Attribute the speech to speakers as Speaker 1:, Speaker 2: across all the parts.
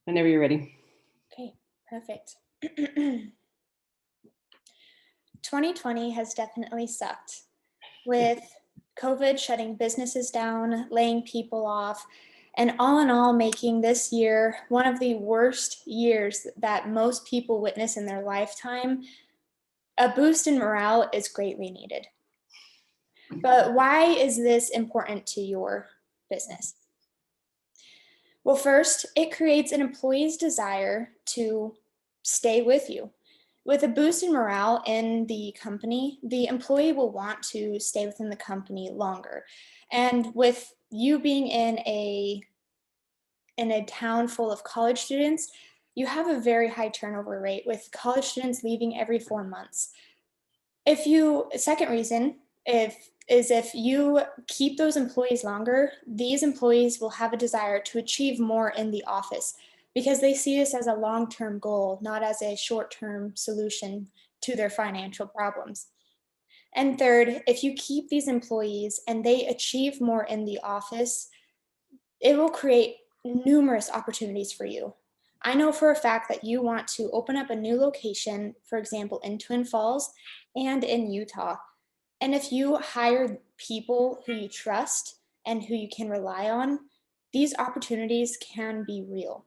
Speaker 1: Whenever you're ready.
Speaker 2: Okay, perfect. 2020 has definitely sucked with COVID shutting businesses down, laying people off, and all in all, making this year one of the worst years that most people witness in their lifetime. A boost in morale is greatly needed. But why is this important to your business? Well, first, it creates an employee's desire to stay with you. With a boost in morale in the company, the employee will want to stay within the company longer. And with you being in a town full of college students, you have a very high turnover rate with college students leaving every 4 months. Second reason, if you keep those employees longer, these employees will have a desire to achieve more in the office because they see this as a long-term goal, not as a short-term solution to their financial problems. And third, if you keep these employees and they achieve more in the office, it will create numerous opportunities for you. I know for a fact that you want to open up a new location, for example, in Twin Falls and in Utah. And if you hire people who you trust and who you can rely on, these opportunities can be real.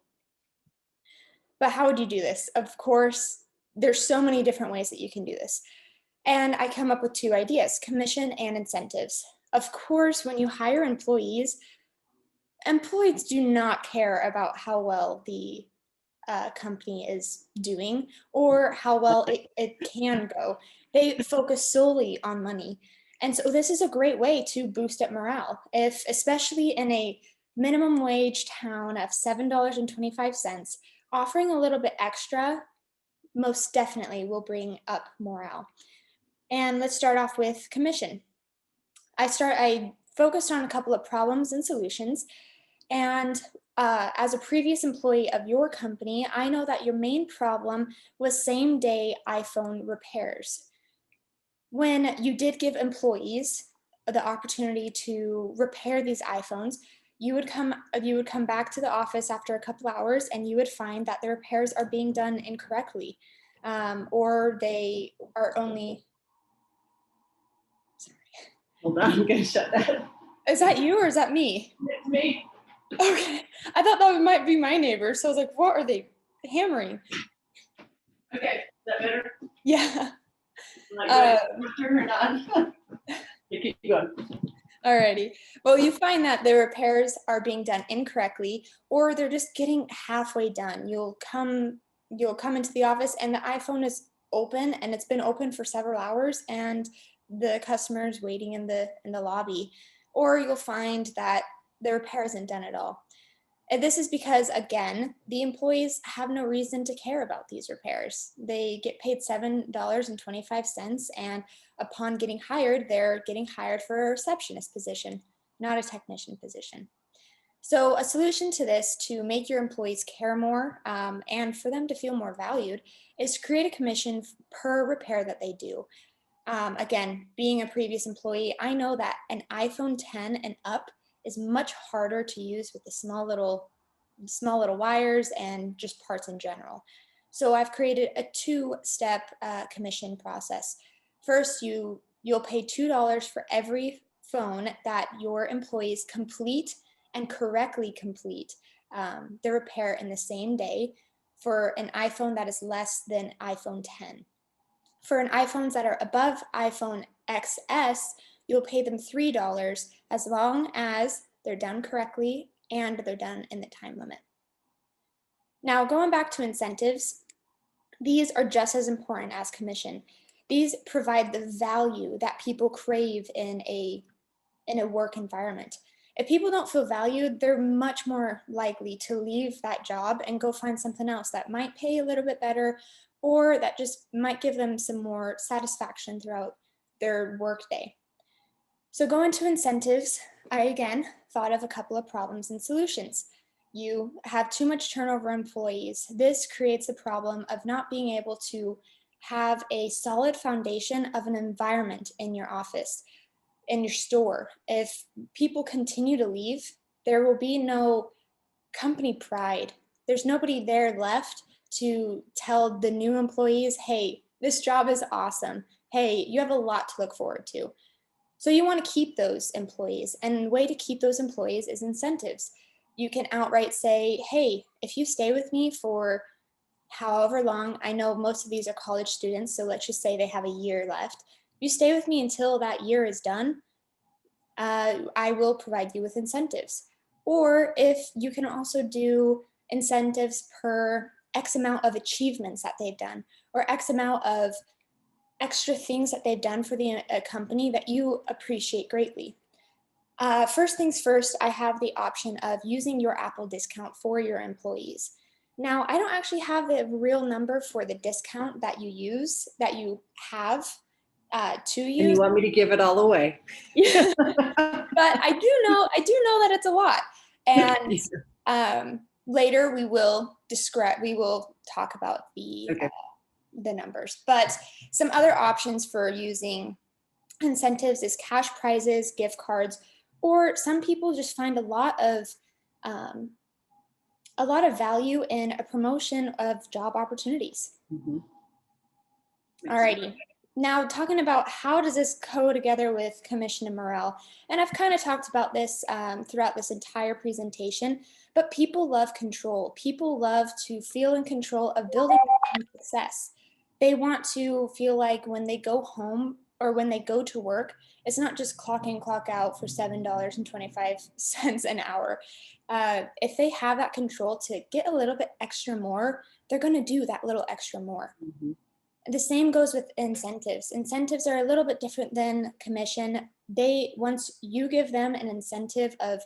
Speaker 2: But how would you do this? Of course, there's so many different ways that you can do this. And I come up with two ideas: commission and incentives. Of course, when you hire employees, employees do not care about how well the company is doing or how well it can go. They focus solely on money. And so this is a great way to boost up morale. If, especially in a minimum wage town of $7.25, offering a little bit extra most definitely will bring up morale. And let's start off with commission. I focused on a couple of problems and solutions. And as a previous employee of your company, I know that your main problem was same day iPhone repairs. When you did give employees the opportunity to repair these iPhones, you would come back to the office after a couple hours and you would find that the repairs are being done incorrectly, or they are only.
Speaker 1: Hold on, I'm gonna shut that.
Speaker 2: Is that you or is that me?
Speaker 1: It's me.
Speaker 2: Okay, I thought that might be my neighbor, so I was like, what are they hammering?
Speaker 1: Okay, is that better?
Speaker 2: Yeah.
Speaker 1: Like,
Speaker 2: Uh,
Speaker 1: turn or not? Keep going.
Speaker 2: Alrighty. Well, you find that the repairs are being done incorrectly, or they're just getting halfway done. You'll come into the office and the iPhone is open and it's been open for several hours and the customer is waiting in the lobby. Or you'll find that the repair isn't done at all. And this is because, again, the employees have no reason to care about these repairs. They get paid $7.25, and upon getting hired, they're getting hired for a receptionist position, not a technician position. So, a solution to this to make your employees care more, and for them to feel more valued is to create a commission per repair that they do. Again, being a previous employee, I know that an iPhone 10 and up is much harder to use with the small little wires and just parts in general. So I've created a two-step commission process. First, you'll pay $2 for every phone that your employees complete and correctly complete the repair in the same day for an iPhone that is less than iPhone 10. For an iPhones that are above iPhone XS, you'll pay them $3 as long as they're done correctly and they're done in the time limit. Now, going back to incentives, these are just as important as commission. These provide the value that people crave in a work environment. If people don't feel valued, they're much more likely to leave that job and go find something else that might pay a little bit better or that just might give them some more satisfaction throughout their workday. So, going to incentives, I again thought of a couple of problems and solutions. You have too much turnover employees. This creates a problem of not being able to have a solid foundation of an environment in your office, in your store. If people continue to leave, there will be no company pride. there's nobody there left to tell the new employees, hey, this job is awesome. Hey, you have a lot to look forward to. So you want to keep those employees, and the way to keep those employees is incentives. You can outright say, hey, if you stay with me for however long, I know most of these are college students, so let's just say they have a year left. You stay with me until that year is done, I will provide you with incentives. Or if you can also do incentives per X amount of achievements that they've done, or X amount of extra things that they've done for the company that you appreciate greatly. First things first, I have the option of using your Apple discount for your employees. Now, I don't actually have the real number for the discount that you have to
Speaker 1: And
Speaker 2: use.
Speaker 1: you want me to give it all away?
Speaker 2: But I do know that it's a lot. And later we will talk about
Speaker 1: Okay.
Speaker 2: the numbers. But some other options for using incentives is cash prizes, gift cards, or some people just find a lot of value in a promotion of job opportunities.
Speaker 1: Mhm.
Speaker 2: Alrighty. Now, talking about how does this go together with commission and morale, and I've kind of talked about this throughout this entire presentation, but people love control. People love to feel in control of building success. They want to feel like when they go home or when they go to work, it's not just clock in, clock out for $7.25 an hour. If they have that control to get a little bit extra more, they're going to do that little extra more.
Speaker 1: Mhm.
Speaker 2: The same goes with incentives. Incentives are a little bit different than commission. Once you give them an incentive of,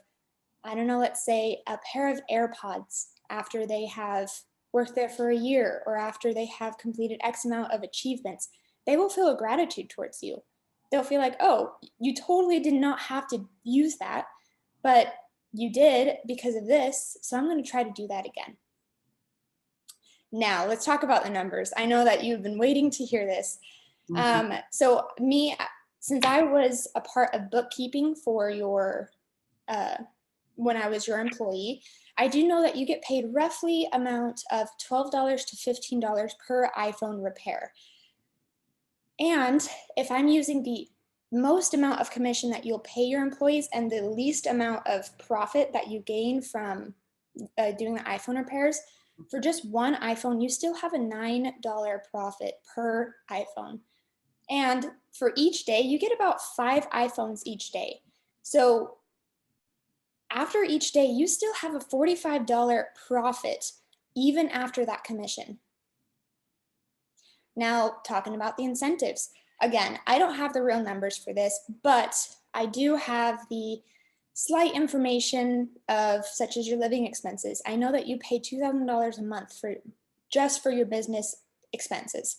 Speaker 2: I don't know, let's say a pair of AirPods after they have worked there for a year or after they have completed X amount of achievements, they will feel a gratitude towards you. They'll feel like, oh, you totally did not have to use that, but you did because of this, so I'm going to try to do that again. Now, let's talk about the numbers. I know that you've been waiting to hear this. So since I was a part of bookkeeping for when I was your employee, I do know that you get paid roughly amount of $12 to $15 per iPhone repair. And if I'm using the most amount of commission that you'll pay your employees and the least amount of profit that you gain from doing the iPhone repairs, for just one iPhone, you still have a $9 profit per iPhone. And for each day, you get about 5 iPhones each day. So after each day, you still have a $45 profit even after that commission. Now, talking about the incentives. Again, I don't have the real numbers for this, but I do have the slight information of such as your living expenses. I know that you pay $2,000 a month just for your business expenses.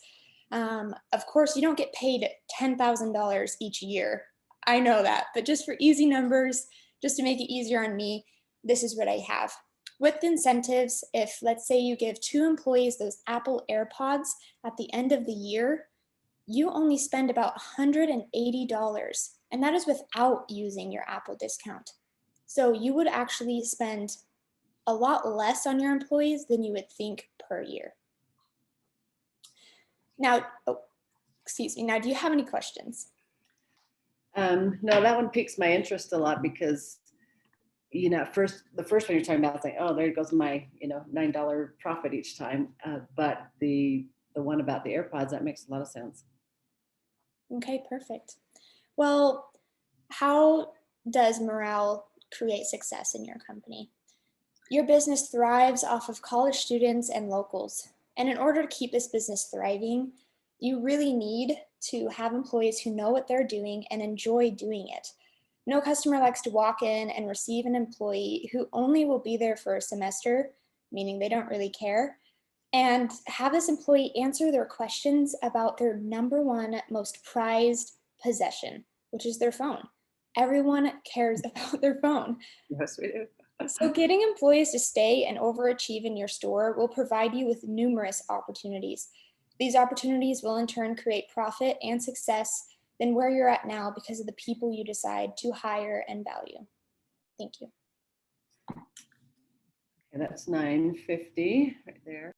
Speaker 2: Of course, you don't get paid $10,000 each year. I know that, but just for easy numbers, just to make it easier on me, this is what I have. With incentives, if let's say you give 2 employees those Apple AirPods at the end of the year, you only spend about $180, and that is without using your Apple discount. So you would actually spend a lot less on your employees than you would think per year. Now, excuse me, now do you have any questions?
Speaker 1: No, that one piques my interest a lot because, the first one you're talking about is like, oh, there goes my, $9 profit each time. But the one about the AirPods, that makes a lot of sense.
Speaker 2: Okay, perfect. Well, how does morale create success in your company? Your business thrives off of college students and locals. And in order to keep this business thriving, you really need to have employees who know what they're doing and enjoy doing it. No customer likes to walk in and receive an employee who only will be there for a semester, meaning they don't really care, and have this employee answer their questions about their number one most prized possession, which is their phone. Everyone cares about their phone.
Speaker 1: Yes, we do.
Speaker 2: So getting employees to stay and overachieve in your store will provide you with numerous opportunities. These opportunities will in turn create profit and success than where you're at now because of the people you decide to hire and value. Thank you.
Speaker 1: And that's 950 right there.